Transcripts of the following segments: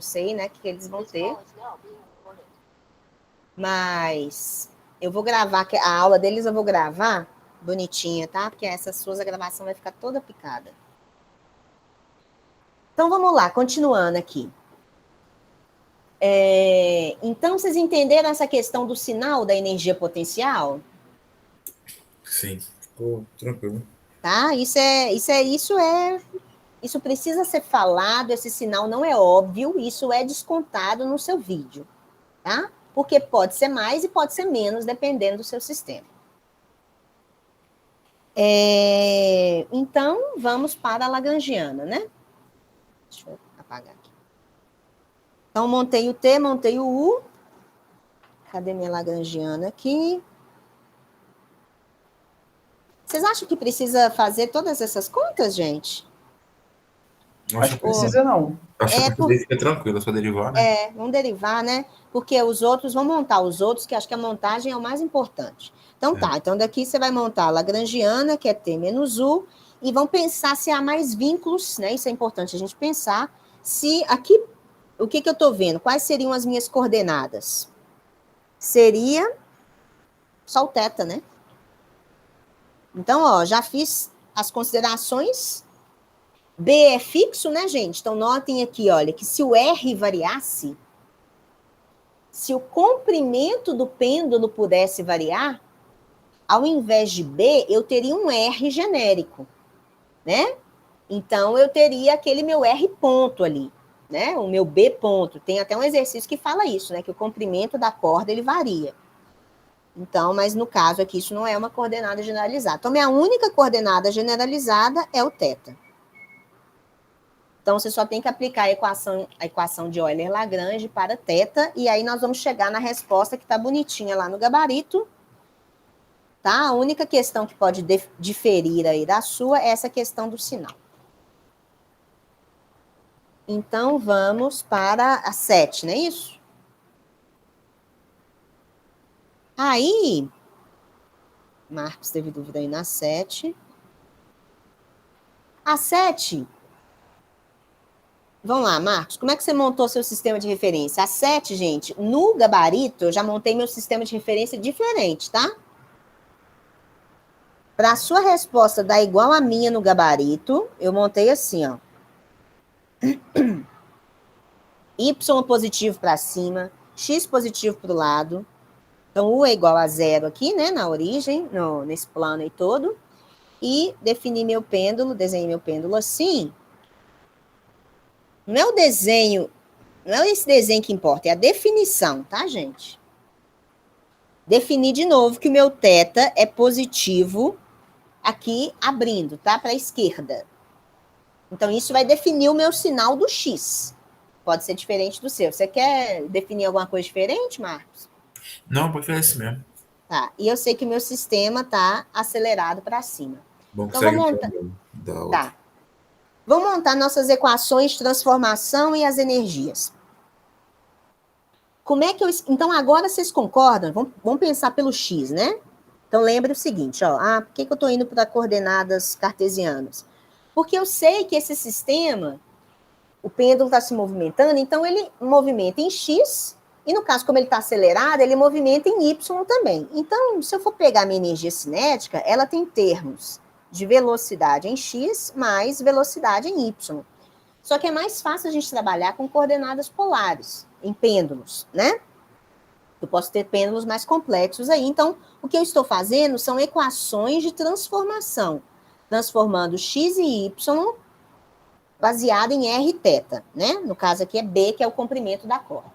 não sei, né, que eles vão ter. Mas eu vou gravar, a aula deles eu vou gravar bonitinha, tá? Porque essa sua gravação vai ficar toda picada. Então, vamos lá, continuando aqui. Então, vocês entenderam essa questão do sinal da energia potencial? Sim, ficou tranquilo. Tá? Isso precisa ser falado, esse sinal não é óbvio, isso é descontado no seu vídeo, tá? Porque pode ser mais e pode ser menos, dependendo do seu sistema. Então, vamos para a Lagrangiana, né? Deixa eu apagar aqui. Então, montei o T, montei o U. Cadê minha Lagrangiana aqui? Vocês acham que precisa fazer todas essas contas, gente? Acho que precisa não. Acho que fica tranquilo, é só derivar, né? Vamos derivar, né? Porque os outros, vão montar os outros, que acho que a montagem é o mais importante. Então, tá. Então, daqui você vai montar a Lagrangiana, que é T menos U, e vão pensar se há mais vínculos, né? Isso é importante a gente pensar. Se aqui, o que eu estou vendo? Quais seriam as minhas coordenadas? Seria só o θ, né? Então, ó, já fiz as considerações. B é fixo, né, gente? Então, notem aqui, olha, que se o R variasse, se o comprimento do pêndulo pudesse variar, ao invés de B, eu teria um R genérico, né? Então, eu teria aquele meu R ponto ali, né? O meu B ponto. Tem até um exercício que fala isso, né? Que o comprimento da corda, ele varia. Então, mas no caso aqui, isso não é uma coordenada generalizada. Então, minha única coordenada generalizada é o θ. Então, você só tem que aplicar a equação de Euler-Lagrange para θ, e aí nós vamos chegar na resposta que está bonitinha lá no gabarito. Tá? A única questão que pode diferir aí da sua é essa questão do sinal. Então, vamos para a 7, não é isso? Aí, Marcos teve dúvida aí na 7. A 7... Vamos lá, Marcos, como é que você montou seu sistema de referência? A 7, gente, no gabarito, eu já montei meu sistema de referência diferente, tá? Para a sua resposta dar igual a minha no gabarito, eu montei assim, ó. Y positivo para cima, X positivo para o lado. Então, U é igual a 0 aqui, né, na origem, nesse plano aí todo. E defini meu pêndulo, desenhei meu pêndulo assim. Não é o desenho, não é esse desenho que importa, é a definição, tá, gente? Defini de novo que o meu θ é positivo aqui abrindo, tá? Para a esquerda. Então, isso vai definir o meu sinal do X. Pode ser diferente do seu. Você quer definir alguma coisa diferente, Marcos? Não, pode fazer isso mesmo. Tá. E eu sei que o meu sistema tá acelerado para cima. Bom, então, vamos montar. Tá. Vamos montar nossas equações de transformação e as energias. Como é que eu... Então, agora vocês concordam? Vamos pensar pelo X, né? Então, lembre o seguinte, ó. Por que eu estou indo para coordenadas cartesianas? Porque eu sei que esse sistema, o pêndulo está se movimentando, então ele movimenta em X, e no caso, como ele está acelerado, ele movimenta em Y também. Então, se eu for pegar a minha energia cinética, ela tem termos de velocidade em X mais velocidade em Y. Só que é mais fácil a gente trabalhar com coordenadas polares, em pêndulos, né? Eu posso ter pêndulos mais complexos aí. Então, o que eu estou fazendo são equações de transformação, transformando X e Y baseado em R e θ, né? No caso aqui é B, que é o comprimento da corda.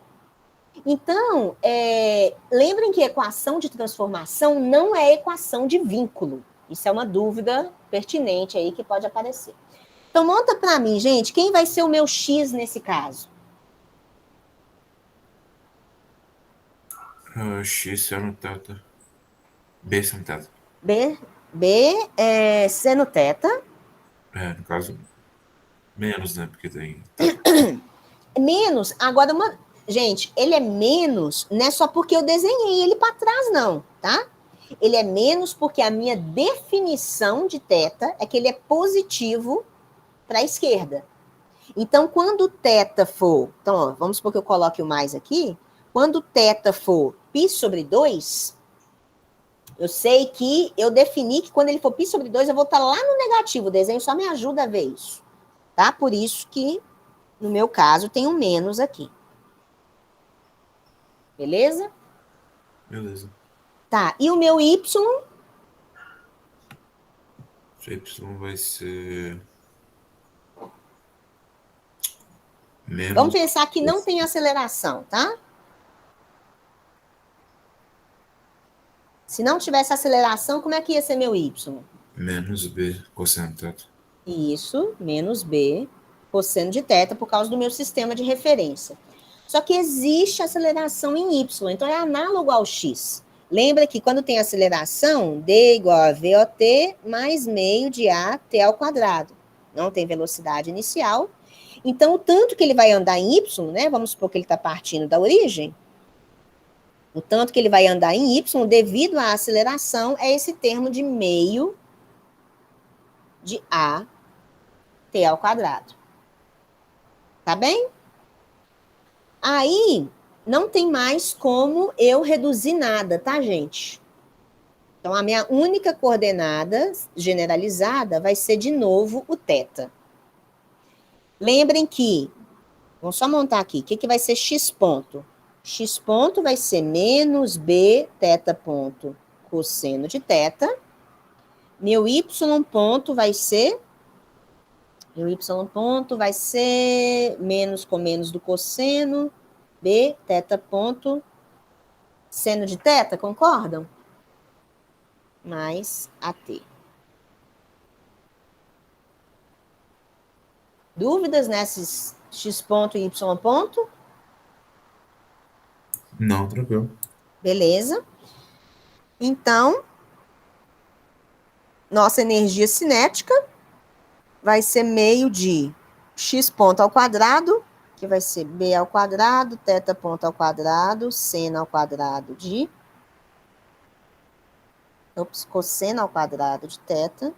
Então, lembrem que equação de transformação não é equação de vínculo. Isso é uma dúvida pertinente aí que pode aparecer. Então, monta para mim, gente, quem vai ser o meu X nesse caso? X seno θ. B seno θ. B é seno θ. No caso, menos, né? Porque tem... Menos, agora gente, ele é menos, não é só porque eu desenhei ele para trás, não, tá? Ele é menos porque a minha definição de θ é que ele é positivo para a esquerda. Então, quando θ for... Então, ó, vamos supor que eu coloque o mais aqui. Quando θ for π sobre 2, eu sei que eu defini que quando ele for π sobre 2, eu vou estar lá no negativo. O desenho só me ajuda a ver isso. Tá? Por isso que, no meu caso, tem um menos aqui. Beleza? Beleza. Tá, e o meu y? Y vai ser Vamos menos pensar que não tem aceleração, tá? Se não tivesse aceleração, como é que ia ser meu y? menos B cosseno θ. Isso, menos b cosseno de θ, por causa do meu sistema de referência. Só que existe aceleração em y, então é análogo ao x. Lembra que quando tem aceleração, d igual a VOT mais meio de AT ao quadrado. Não tem velocidade inicial. Então, o tanto que ele vai andar em y, né? Vamos supor que ele está partindo da origem. O tanto que ele vai andar em y, devido à aceleração, é esse termo de meio de AT ao quadrado. Tá bem? Aí, não tem mais como eu reduzir nada, tá, gente? Então, a minha única coordenada generalizada vai ser, de novo, o θ. Lembrem que, vamos só montar aqui, o que vai ser x ponto? X ponto vai ser menos b θ ponto cosseno de θ. Meu y ponto vai ser... Meu y ponto vai ser menos com menos do cosseno, b θ ponto seno de θ, concordam? Mais AT. Dúvidas nesses x ponto e y ponto? Não, tranquilo. Beleza. Então, nossa energia cinética vai ser meio de x ponto ao quadrado, que vai ser b ao quadrado, θ ponto ao quadrado, seno ao quadrado de... cosseno ao quadrado de θ.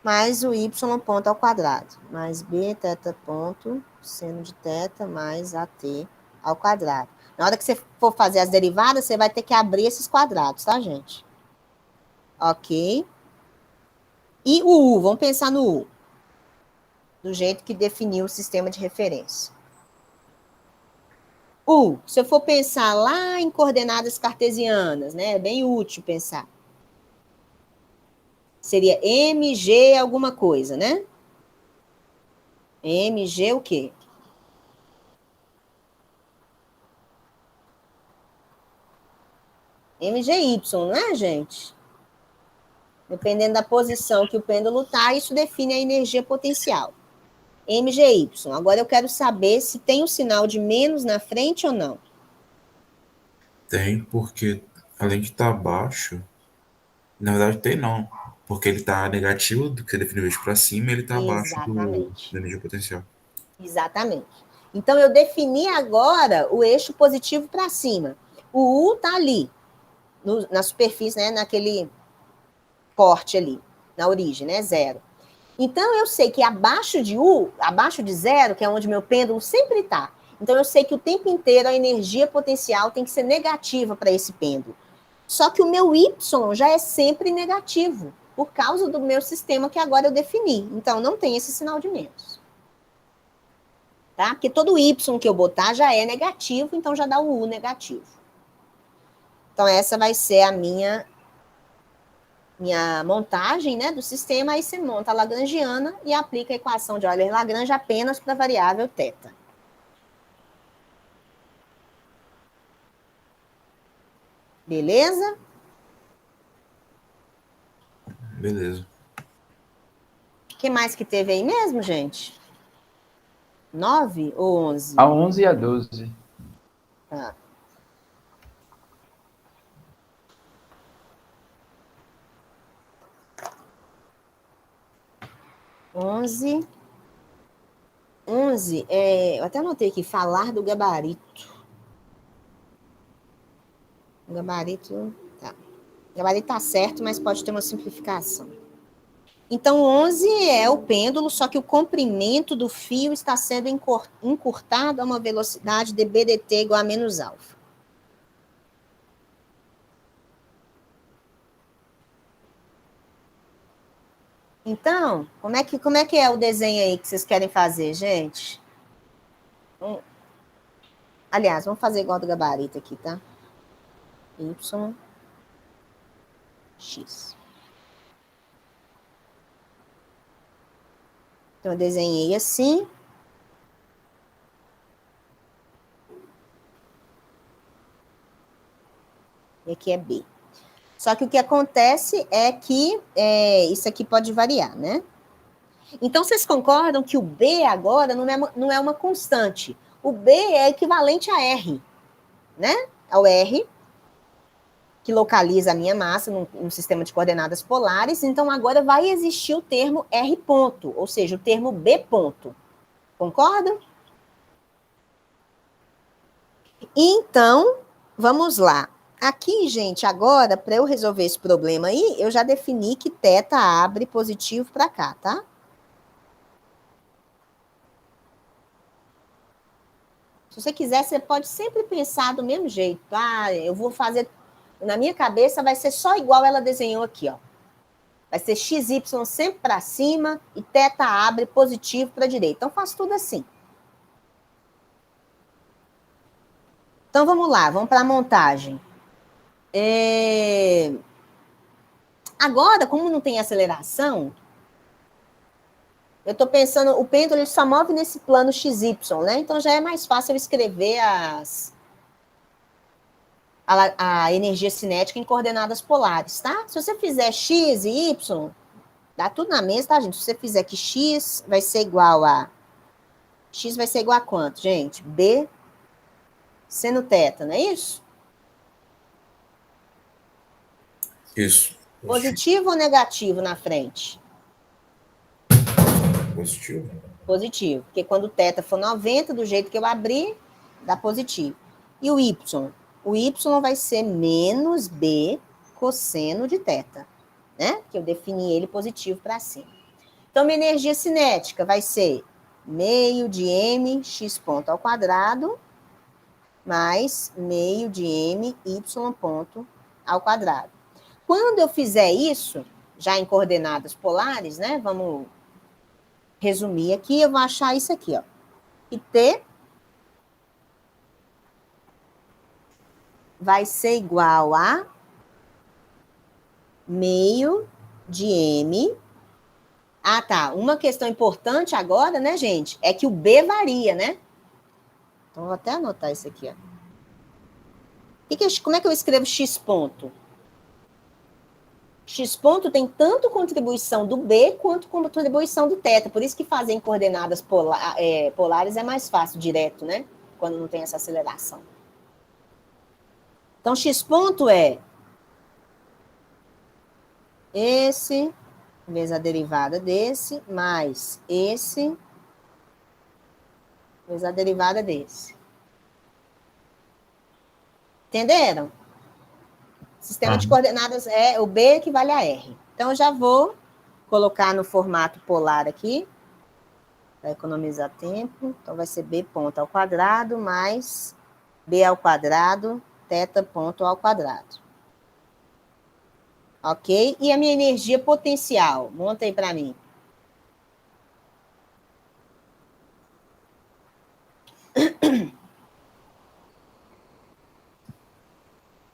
Mais o y ponto ao quadrado, mais b θ ponto, seno de θ, mais AT ao quadrado. Na hora que você for fazer as derivadas, você vai ter que abrir esses quadrados, tá, gente? Ok. E o U, vamos pensar no U. Do jeito que definiu o sistema de referência. U, se eu for pensar lá em coordenadas cartesianas, né? É bem útil pensar. Seria MG alguma coisa, né? MG o quê? MGY, não é, gente? Dependendo da posição que o pêndulo está, isso define a energia potencial. MGY. Agora eu quero saber se tem um sinal de menos na frente ou não. Tem, porque além de estar abaixo, na verdade tem não, porque ele está negativo do que você definiu eixo para cima, ele está abaixo Exatamente. da energia potencial. Exatamente. Então, eu defini agora o eixo positivo para cima. O U está ali, na superfície, né, naquele corte ali, na origem, né, 0. Então, eu sei que abaixo de U, abaixo de 0, que é onde meu pêndulo sempre está, então eu sei que o tempo inteiro a energia potencial tem que ser negativa para esse pêndulo. Só que o meu Y já é sempre negativo, por causa do meu sistema que agora eu defini. Então, não tem esse sinal de menos. Tá? Porque todo Y que eu botar já é negativo, então já dá o U negativo. Então, essa vai ser a minha montagem, né, do sistema. Aí você monta a lagrangiana e aplica a equação de Euler-Lagrange apenas para a variável θ. Beleza? Beleza. O que mais que teve aí mesmo, gente? 9 ou 11? A 11 e a 12. Tá. Onze, eu até anotei aqui, falar do gabarito. O gabarito, tá. O gabarito tá certo, mas pode ter uma simplificação. Então, 11 é o pêndulo, só que o comprimento do fio está sendo encurtado a uma velocidade de BDT igual a menos alfa. Então, como é que é o desenho aí que vocês querem fazer, gente? Aliás, vamos fazer igual do gabarito aqui, tá? Y, X. Então, eu desenhei assim. E aqui é B. Só que o que acontece é que isso aqui pode variar, né? Então, vocês concordam que o B agora não é uma constante. O B é equivalente a R, né? Ao R, que localiza a minha massa num sistema de coordenadas polares. Então, agora vai existir o termo R ponto, ou seja, o termo B ponto. Concordam? Então, vamos lá. Aqui, gente, agora, para eu resolver esse problema aí, eu já defini que θ abre positivo para cá, tá? Se você quiser, você pode sempre pensar do mesmo jeito. Ah, eu vou fazer... Na minha cabeça vai ser só igual ela desenhou aqui, ó. Vai ser XY sempre para cima e θ abre positivo para a direita. Então, faço tudo assim. Então, vamos lá, vamos para a montagem. Agora, como não tem aceleração, eu estou pensando, o pêndulo ele só move nesse plano XY, né? Então, já é mais fácil eu escrever a energia cinética em coordenadas polares, tá? Se você fizer X e Y, dá tudo na mesma, tá, gente? Se você fizer que X vai ser igual a... X vai ser igual a quanto, gente? B seno θ, não é isso? Isso. Positivo ou negativo na frente? Positivo. Positivo, porque quando o θ for 90, do jeito que eu abri, dá positivo. E o Y? O Y vai ser menos B cosseno de θ, né? Que eu defini ele positivo para cima. Então, minha energia cinética vai ser meio de m x ponto ao quadrado mais meio de m y ponto ao quadrado. Quando eu fizer isso, já em coordenadas polares, né? Vamos resumir aqui, eu vou achar isso aqui, ó. E T vai ser igual a meio de M. Ah, tá. Uma questão importante agora, né, gente, é que o B varia, né? Então, vou até anotar isso aqui, ó. Como é que eu escrevo X ponto? X ponto tem tanto contribuição do B quanto contribuição do θ. Por isso que fazer em coordenadas polares é mais fácil, direto, né? Quando não tem essa aceleração. Então, X ponto é esse, vezes a derivada desse, mais esse, vezes a derivada desse. Entenderam? Sistema de coordenadas é o B equivale a R. Então, eu já vou colocar no formato polar aqui, para economizar tempo. Então, vai ser B ponto ao quadrado mais B ao quadrado, θ ponto ao quadrado. Ok? E a minha energia potencial? Monta aí para mim.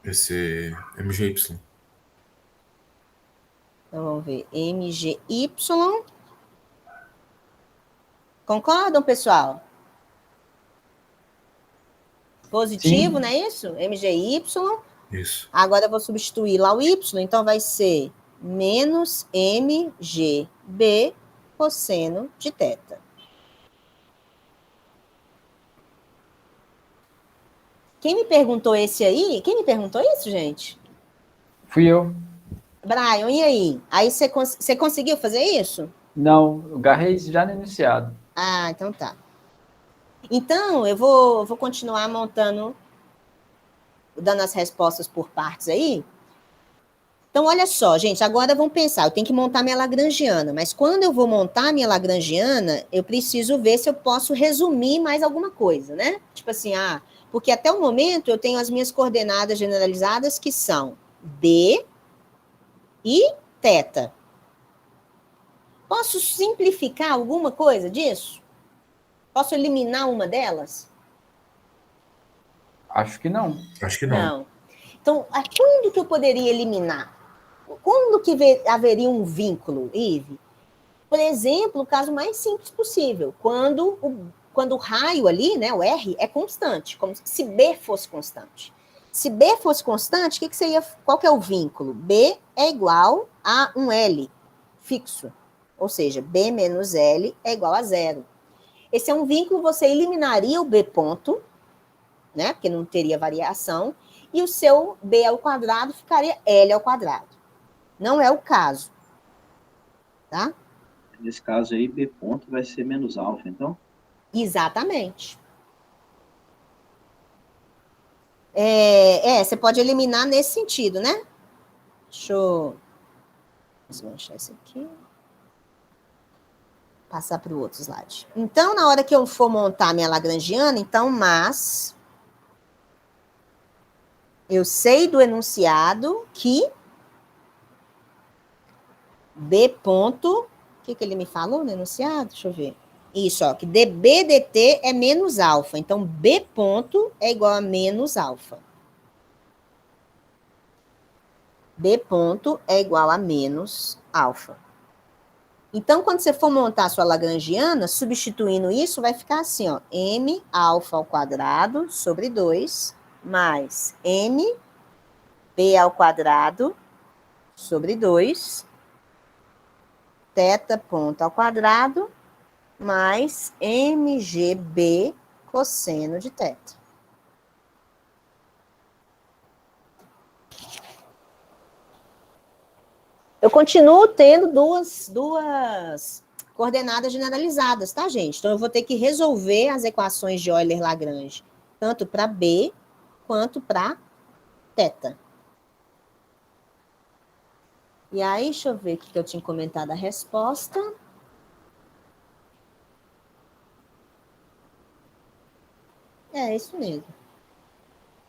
Esse MGY. Então, vamos ver. MGY. Concordam, pessoal? Positivo, sim, não é isso? MGY. Isso. Agora eu vou substituir lá o Y, então vai ser menos MGB cosseno de θ. Quem me perguntou esse aí? Quem me perguntou isso, gente? Fui eu. Brian, e aí? Aí você conseguiu fazer isso? Não, eu agarrei já no iniciado. Ah, então tá. Então, eu vou continuar montando, dando as respostas por partes aí. Então, olha só, gente, agora vamos pensar, eu tenho que montar minha lagrangiana, mas quando eu vou montar minha lagrangiana, eu preciso ver se eu posso resumir mais alguma coisa, né? Tipo assim, porque até o momento eu tenho as minhas coordenadas generalizadas que são B e θ. Posso simplificar alguma coisa disso? Posso eliminar uma delas? Acho que não. Acho que não. Não. Então, quando que eu poderia eliminar? Quando que haveria um vínculo, Ive? Por exemplo, o caso mais simples possível, quando o raio ali, né, o R, é constante, como se B fosse constante. Se B fosse constante, qual que é o vínculo? B é igual a um L fixo, ou seja, B menos L é igual a zero. Esse é um vínculo, você eliminaria o B ponto, né, porque não teria variação, e o seu B ao quadrado ficaria L ao quadrado. Não é o caso, tá? Nesse caso aí, B ponto vai ser menos alfa, então? Exatamente. Você pode eliminar nesse sentido, né? Deixa eu desmanchar isso aqui. Passar para o outro slide. Então, na hora que eu for montar minha lagrangiana, então, mas eu sei do enunciado que B ponto, o que ele me falou no enunciado? Deixa eu ver. Isso, ó, que dB dt é menos alfa. Então, B ponto é igual a menos alfa. B ponto é igual a menos alfa. Então, quando você for montar a sua lagrangiana, substituindo isso, vai ficar assim, ó, m alfa ao quadrado sobre 2, mais m b ao quadrado sobre 2, θ ponto ao quadrado, mais mgb cosseno de θ. Eu continuo tendo duas coordenadas generalizadas, tá, gente? Então, eu vou ter que resolver as equações de Euler-Lagrange, tanto para B quanto para θ. E aí, deixa eu ver o que eu tinha comentado a resposta. É isso mesmo.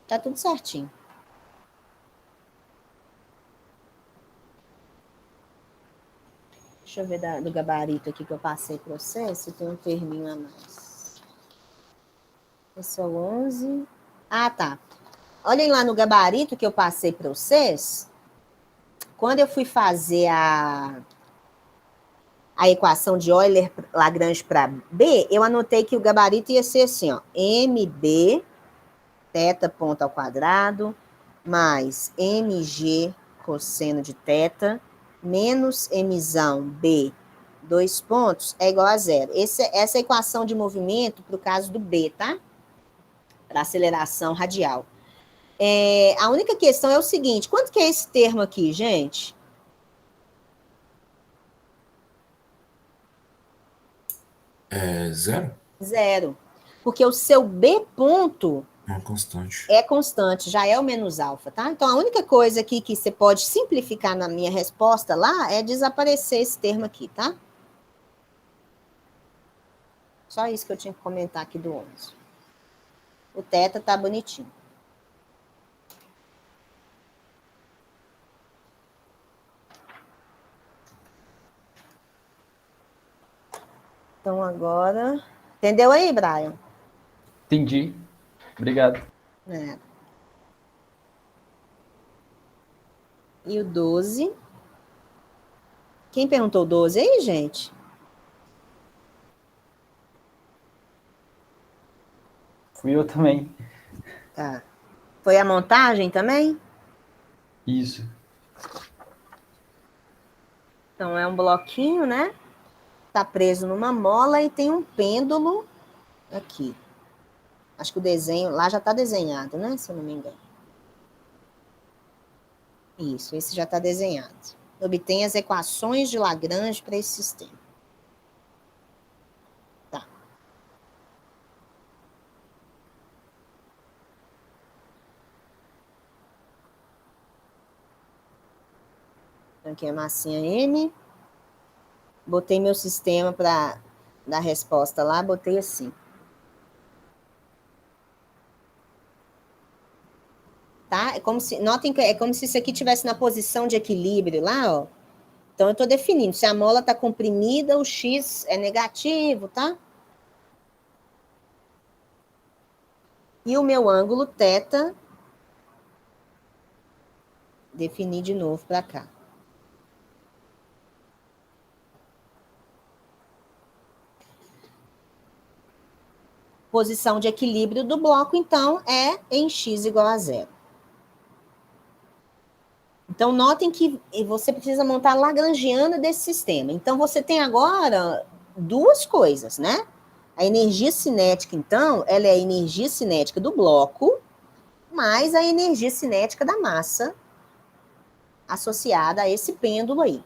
Tá tudo certinho. Deixa eu ver do gabarito aqui que eu passei para vocês, se tem um terminho a mais. Esse é o 11. Ah, tá. Olhem lá no gabarito que eu passei para vocês. Quando eu fui fazer a equação de Euler-Lagrange para B, eu anotei que o gabarito ia ser assim, ó, MB, θ ponto ao quadrado, mais MG cosseno de θ, menos Mzão B, 2 pontos, é igual a zero. Essa é a equação de movimento para o caso do B, tá? Para aceleração radial. A única questão é o seguinte, quanto que é esse termo aqui, gente? É zero? Zero. Porque o seu B ponto É uma constante. é constante, já é o menos alfa, tá? Então, a única coisa aqui que você pode simplificar na minha resposta lá é desaparecer esse termo aqui, tá? Só isso que eu tinha que comentar aqui do 11. O θ tá bonitinho. Então, agora... Entendeu aí, Brian? Entendi. Obrigado. É. E o 12. Quem perguntou o 12 aí, gente? Fui eu também. Tá. Foi a montagem também? Isso. Então, é um bloquinho, né? Tá preso numa mola e tem um pêndulo aqui. Acho que o desenho lá já está desenhado, né? Se eu não me engano. Isso, esse já está desenhado. Obtém as equações de Lagrange para esse sistema. Tá. Aqui é a massinha M. Botei meu sistema para dar resposta lá, botei assim. Tá? Notem que é como se isso aqui estivesse na posição de equilíbrio lá, ó. Então, eu estou definindo. Se a mola está comprimida, o X é negativo, tá? E o meu ângulo θ, defini de novo para cá. Posição de equilíbrio do bloco, então, é em x igual a 0. Então, notem que você precisa montar a lagrangiana desse sistema. Então, você tem agora duas coisas, né? A energia cinética, então, ela é a energia cinética do bloco, mais a energia cinética da massa associada a esse pêndulo aí.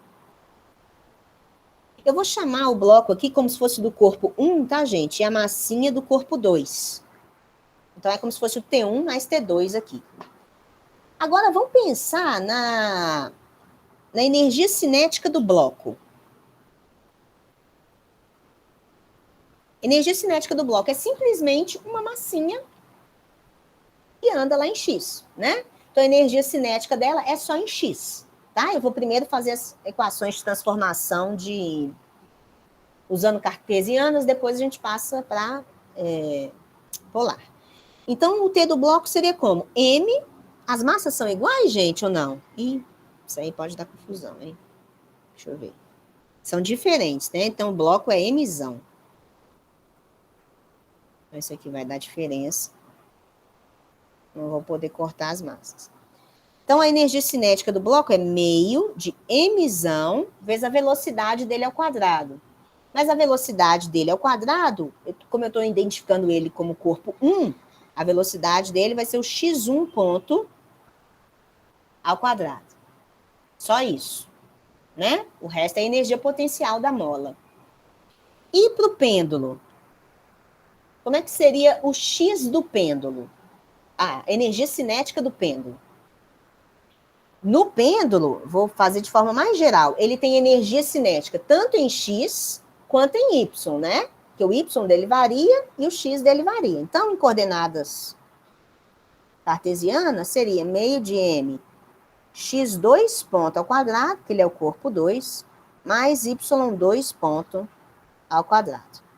Eu vou chamar o bloco aqui como se fosse do corpo 1, tá, gente? E a massinha do corpo 2. Então, é como se fosse o T1 mais T2 aqui. Agora, vamos pensar na energia cinética do bloco. Energia cinética do bloco é simplesmente uma massinha que anda lá em X, né? Então, a energia cinética dela é só em X, tá? Eu vou primeiro fazer as equações de transformação usando cartesianas, depois a gente passa para polar. Então, o T do bloco seria como? M, as massas são iguais, gente, ou não? Ih, isso aí pode dar confusão, hein? Deixa eu ver. São diferentes, né? Então, o bloco é Mzão. Isso aqui vai dar diferença. Não vou poder cortar as massas. Então, a energia cinética do bloco é meio de Mzão vezes a velocidade dele ao quadrado. Mas a velocidade dele ao quadrado, como eu estou identificando ele como corpo 1, a velocidade dele vai ser o x1 ponto ao quadrado. Só isso, né? O resto é a energia potencial da mola. E para o pêndulo? Como é que seria o x do pêndulo? A energia cinética do pêndulo. No pêndulo, vou fazer de forma mais geral, ele tem energia cinética tanto em x quanto em y, né? Porque o y dele varia e o x dele varia. Então, em coordenadas cartesianas, seria meio de m x2 ponto ao quadrado, que ele é o corpo 2, mais y2 ponto ao quadrado.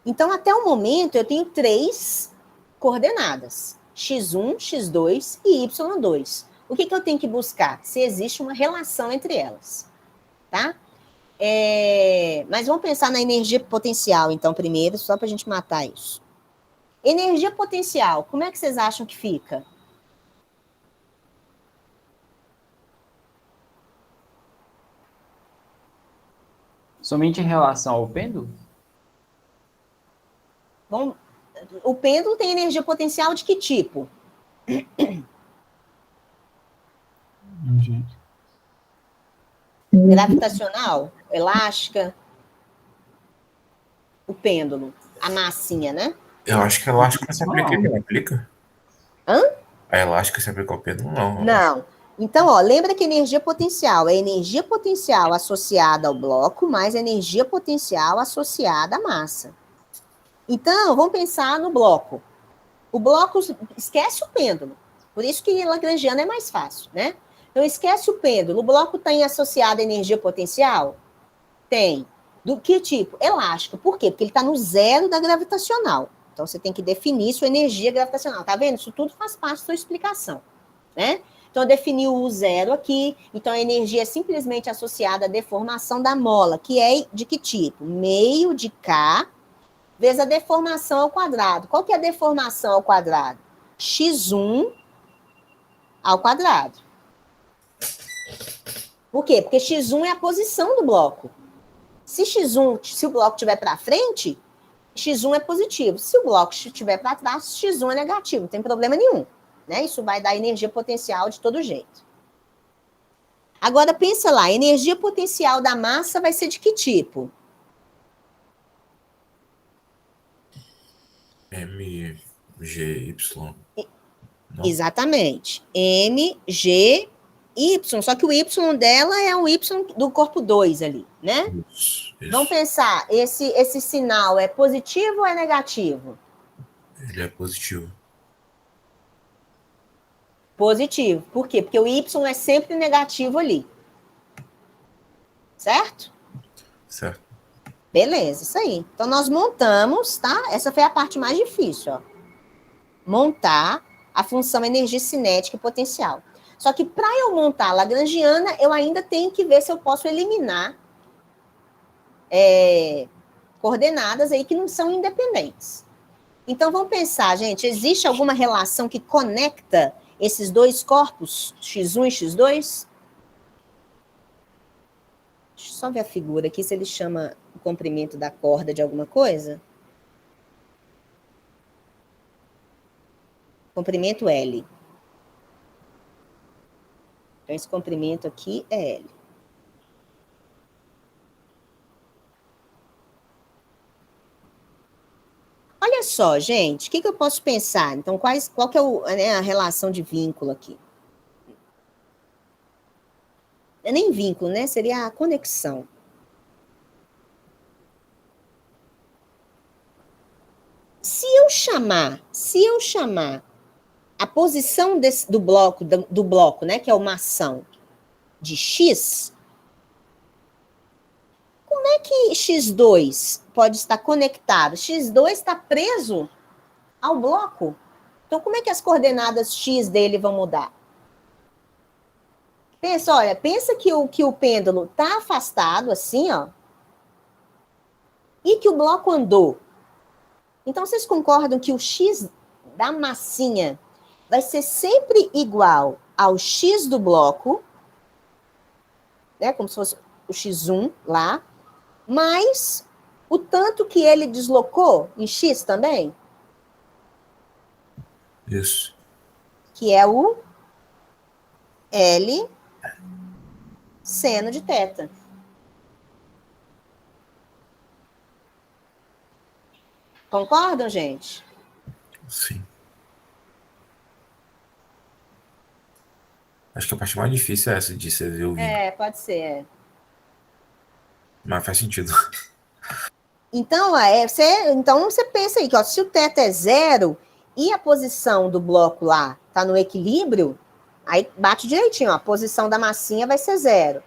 Então, até o momento, eu tenho 3 coordenadas, x1, x2 e y2. O que eu tenho que buscar? Se existe uma relação entre elas, tá? Mas vamos pensar na energia potencial, então, primeiro, só para a gente matar isso. Energia potencial, como é que vocês acham que fica? Somente em relação ao pêndulo? Bom, o pêndulo tem energia potencial de que tipo? Gravitacional? Elástica? O pêndulo, a massinha, né? Eu acho que a elástica se aplica aqui, não aplica? Hã? A elástica se aplica ao pêndulo, não. Não. Então, ó, lembra que energia potencial é energia potencial associada ao bloco mais energia potencial associada à massa. Então, vamos pensar no bloco. O bloco, esquece o pêndulo. Por isso que lagrangiano é mais fácil, né? Então, esquece o pêndulo. O bloco tem associado a energia potencial? Tem. Do que tipo? Elástico. Por quê? Porque ele está no zero da gravitacional. Então, você tem que definir sua energia gravitacional. Tá vendo? Isso tudo faz parte da sua explicação, né? Então, eu defini o zero aqui. Então, a energia é simplesmente associada à deformação da mola, que é de que tipo? Meio de K vezes a deformação ao quadrado. Qual que é a deformação ao quadrado? x1 ao quadrado. Por quê? Porque x1 é a posição do bloco. Se o bloco estiver para frente, x1 é positivo. Se o bloco estiver para trás, x1 é negativo. Não tem problema nenhum, né? Isso vai dar energia potencial de todo jeito. Agora, pensa lá, a energia potencial da massa vai ser de que tipo? MGY. Não? Exatamente. M, G, Y. Só que o Y dela é um Y do corpo 2 ali, né? Isso. Vamos pensar, esse sinal é positivo ou é negativo? Ele é positivo. Positivo. Por quê? Porque o Y é sempre negativo ali. Certo? Certo. Beleza, isso aí. Então, nós montamos, tá? Essa foi a parte mais difícil, ó. Montar a função energia cinética e potencial. Só que para eu montar a lagrangiana, eu ainda tenho que ver se eu posso eliminar coordenadas aí que não são independentes. Então, vamos pensar, gente, existe alguma relação que conecta esses dois corpos, x1 e x2? Deixa eu só ver a figura aqui, se ele chama o comprimento da corda de alguma coisa. Comprimento L. Então, esse comprimento aqui é L. Olha só, gente, o que eu posso pensar? Então, qual que é a relação de vínculo aqui? Não é nem vínculo, né? Seria a conexão. Se eu chamar a posição do bloco, né, que é uma ação, de X, como é que X2 pode estar conectado? X2 está preso ao bloco. Então, como é que as coordenadas X dele vão mudar? Pensa que o pêndulo está afastado, assim, ó, e que o bloco andou. Então, vocês concordam que o X da massinha vai ser sempre igual ao X do bloco, né, como se fosse o X1 lá, mais o tanto que ele deslocou em X também? Isso. Que é o L seno de θ. Concordam, gente? Sim. Acho que a parte mais difícil é essa de você ver o vínculo. Pode ser. Mas faz sentido. Então, você pensa aí, que ó, se o θ é 0 e a posição do bloco lá está no equilíbrio, aí bate direitinho, ó, a posição da massinha vai ser 0.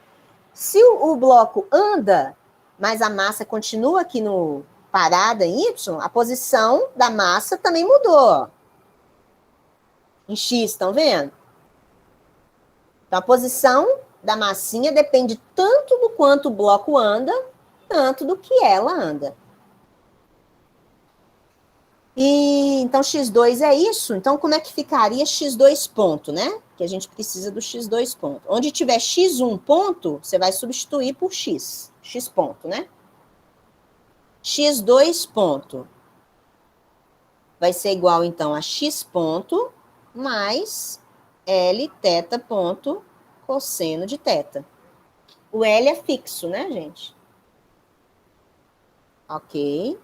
Se o bloco anda, mas a massa continua aqui parada em Y, a posição da massa também mudou. Em X, estão vendo? Então, a posição da massinha depende tanto do quanto o bloco anda, tanto do que ela anda. E então, X2 é isso. Então, como é que ficaria X2 ponto, né? Que a gente precisa do X2 ponto. Onde tiver X1 ponto, você vai substituir por X. X ponto, né? X2 ponto vai ser igual, então, a X ponto mais L θ ponto cosseno de θ. O L é fixo, né, gente? Ok.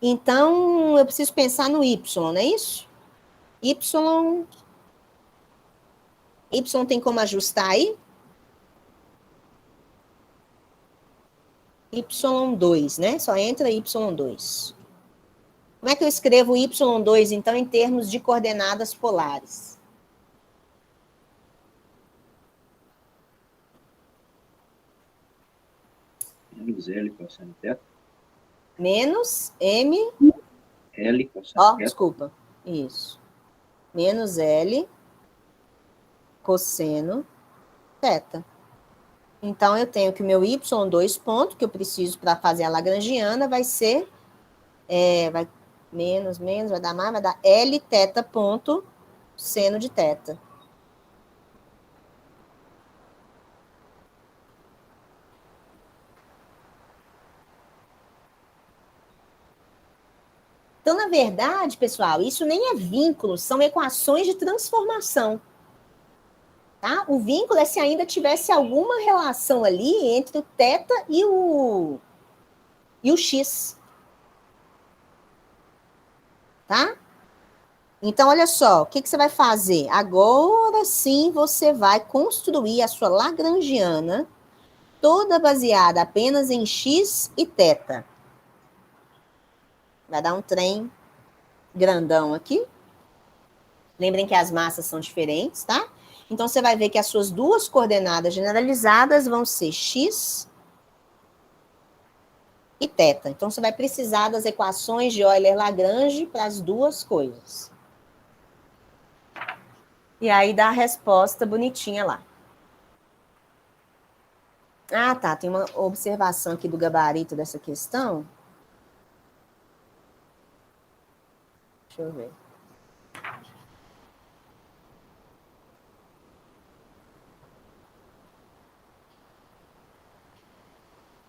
Então, eu preciso pensar no Y, não é isso? Y tem como ajustar aí? Y2, né? Só entra Y2. Como é que eu escrevo Y2, então, em termos de coordenadas polares? Menos L cosseno θ. Menos M... L cosseno θ. Desculpa. Isso. Menos L cosseno θ. Então, eu tenho que o meu Y2 ponto, que eu preciso para fazer a lagrangiana, vai ser... menos, vai dar mais, vai dar L θ ponto seno de θ. Então, na verdade, pessoal, isso nem é vínculo, são equações de transformação. Tá? O vínculo é se ainda tivesse alguma relação ali entre o θ e o x. tá? Então, olha só, o que você vai fazer? Agora sim você vai construir a sua lagrangiana, toda baseada apenas em x e θ. Vai dar um trem grandão aqui. Lembrem que as massas são diferentes, tá? Então, você vai ver que as suas duas coordenadas generalizadas vão ser x e θ. Então, você vai precisar das equações de Euler-Lagrange para as duas coisas. E aí dá a resposta bonitinha lá. Ah, tá. Tem uma observação aqui do gabarito dessa questão. Deixa eu ver.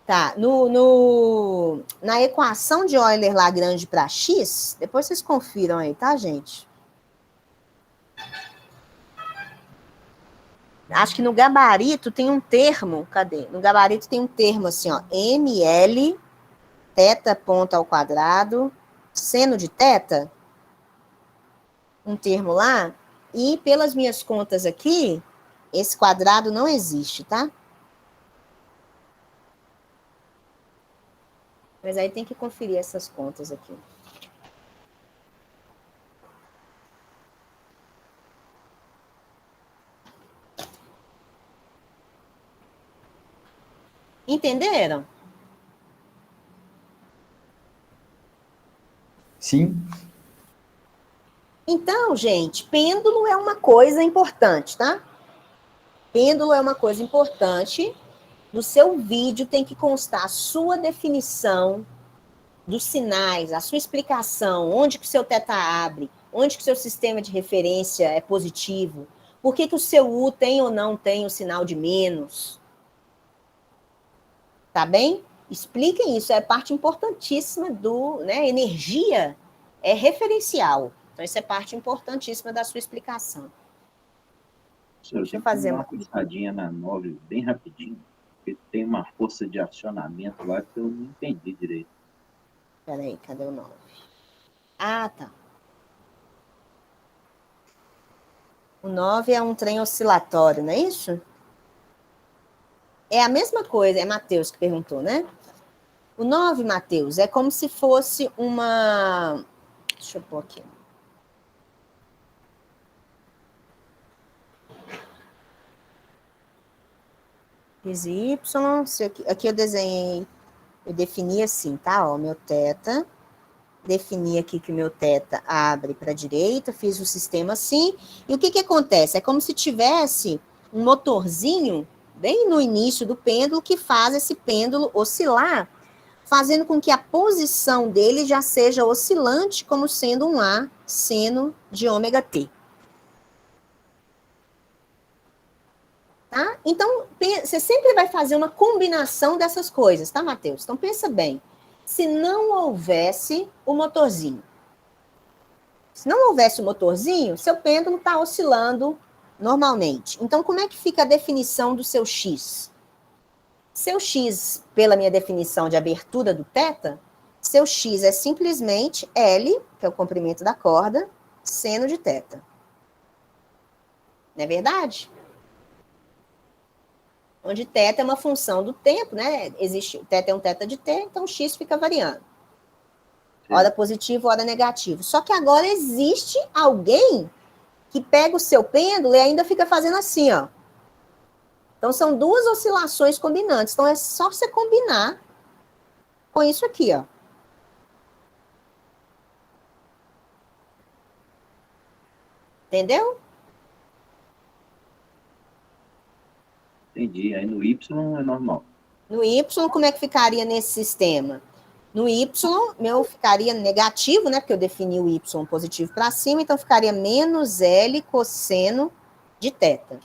Tá, na equação de Euler-Lagrange para x, depois vocês confiram aí, tá, gente? Acho que no gabarito tem um termo, cadê? No gabarito tem um termo assim, ó, ml, θ ponto ao quadrado, seno de θ, um termo lá, e pelas minhas contas aqui, esse quadrado não existe, tá? Mas aí tem que conferir essas contas aqui. Entenderam? Sim. Então, gente, pêndulo é uma coisa importante, tá? Pêndulo é uma coisa importante. No seu vídeo tem que constar a sua definição dos sinais, a sua explicação, onde que o seu θ abre, onde que o seu sistema de referência é positivo, por que que o seu U tem ou não tem o sinal de menos. Tá bem? Expliquem isso, é parte importantíssima do, né, energia é referencial. Então, isso é parte importantíssima da sua explicação. Eu Deixa eu tenho fazer que dar uma... uma puxadinha na 9 bem rapidinho, porque tem uma força de acionamento lá que eu não entendi direito. Peraí, cadê o 9? Ah, tá. O 9 é um trem oscilatório, não é isso? É a mesma coisa, é Matheus que perguntou, né? O 9, Matheus, é como se fosse uma... Deixa eu pôr aqui. X e Y, aqui eu desenhei, eu defini assim, tá? Ó, meu θ, defini aqui que o meu θ abre para a direita, fiz o sistema assim, e o que que acontece? É como se tivesse um motorzinho bem no início do pêndulo que faz esse pêndulo oscilar, fazendo com que a posição dele já seja oscilante, como sendo um A seno de ômega t. Tá? Então, você sempre vai fazer uma combinação dessas coisas, tá, Matheus? Então, pensa bem. Se não houvesse o motorzinho, se não houvesse o motorzinho, seu pêndulo está oscilando normalmente. Então, como é que fica a definição do seu X? Seu X, pela minha definição de abertura do θ, seu X é simplesmente L, que é o comprimento da corda, seno de θ. Não é verdade? Onde θ é uma função do tempo, né? Existe, θ é um θ de t, então x fica variando. Hora positivo, hora negativo. Só que agora existe alguém que pega o seu pêndulo e ainda fica fazendo assim, ó. Então, são duas oscilações combinantes. Então, é só você combinar com isso aqui, ó. Entendeu? Entendi. Aí no Y é normal. No Y, como é que ficaria nesse sistema? No Y, meu ficaria negativo, né? Porque eu defini o Y positivo para cima, então ficaria menos L cosseno de θ.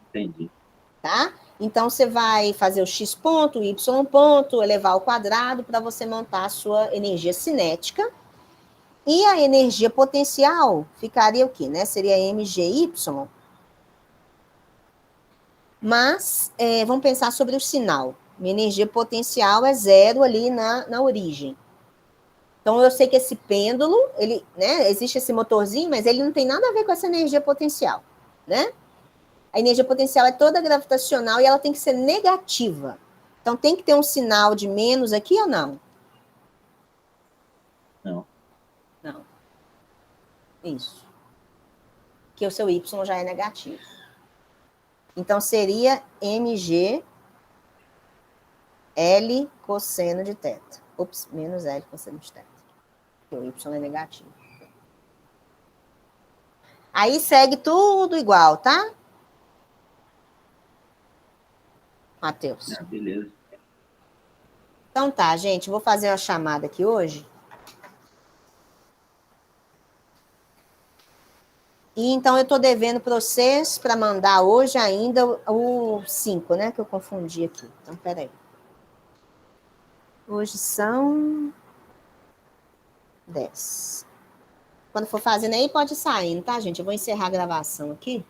Entendi. Tá? Então, você vai fazer o x ponto, o y ponto, elevar ao quadrado para você montar a sua energia cinética. E a energia potencial ficaria o quê? Né? Seria mgy. Mas, vamos pensar sobre o sinal. Minha energia potencial é zero ali na origem. Então, eu sei que esse pêndulo, ele, né, existe esse motorzinho, mas ele não tem nada a ver com essa energia potencial, né? A energia potencial é toda gravitacional e ela tem que ser negativa. Então, tem que ter um sinal de menos aqui ou não? Não. Não. Isso. Que o seu Y já é negativo. Então, seria mg L cosseno de θ. Ops, menos L cosseno de θ. Porque o Y é negativo. Aí segue tudo igual, tá? Matheus. Ah, beleza. Então tá, gente, vou fazer uma chamada aqui hoje. E então eu tô devendo para vocês para mandar hoje ainda o 5, né? Que eu confundi aqui. Então, peraí. Hoje são 10. Quando for fazendo aí, pode ir saindo, tá, gente? Eu vou encerrar a gravação aqui.